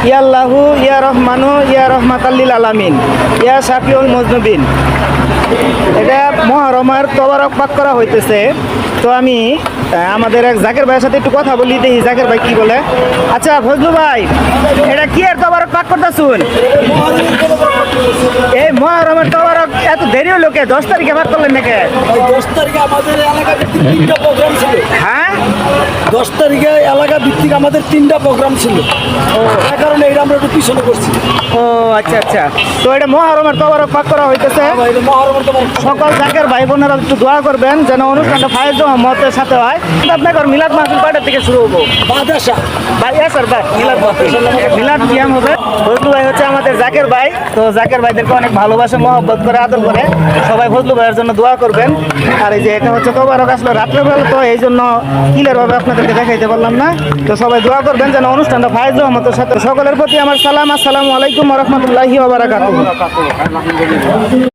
ইয়া আল্লাহু ইয়া রহমানু ইয়া রহমাতাল্লিল আলামিন ইয়া শাফিউল মুজনুবিন। এটা মুহররমের তবারক পাঠ করা হইতেছে। তো আমি আমাদের এক জাকের ভাইয়ের সাথে একটু কথা বলি, দেখি জাকের ভাই কি বলে। আচ্ছা ফজলু ভাই, এটা কি এর তবারক পাঠ করতেছুন? এই মুহররমের তবারক এত দেরি হলো কে? 10 তারিখে পাঠ করলেন নাকি? 10 তারিখে আমাদের এলাকা ভিত্তিক 3টা প্রোগ্রাম ছিল। হ্যাঁ, 10 তারিখে এলাকা ভিত্তিক আমাদের 3টা প্রোগ্রাম ছিল। তার কারণে এটা আমরা একটু পিছনে করছি। ও আচ্ছা আচ্ছা। তো এটা মুহররমের তবারক পাঠ করা হইতেছে। মহরমের তো সকল জাকের ভাই বোনেরা একটু দোয়া করবেন যেন অনুষ্ঠানটা ফায়েজ মতের সাথে হয়। আপনার মিলাদ মাহফিল কয়টা থেকে শুরু হবো? বাদাসা ভাই স্যার ভাই মিলাদ মাহফিল, মিলাদ কিয়াম হবে। ফজলু ভাই হচ্ছে আমাদের জাকের ভাই। তো জাকের ভাইদেরকে অনেক ভালোবাসে, মহব্বত করে, আদর করে। সবাই ফজলু ভাইয়ের জন্য দোয়া করবেন। আর এই যে এটা হচ্ছে তবারক আসলে রাত্রেবেলা, তো এই জন্য ক্লিয়ার ভাবে আপনাদেরকে দেখাইতে পারলাম না। তো সবাই দোয়া করবেন যেন অনুষ্ঠানটা ফায়েজ মতের সাথে। সকলের প্রতি আমার সালাম, আসসালামু আলাইকুম ওয়া রাহমাতুল্লাহি ওয়া বারাকাতুহু।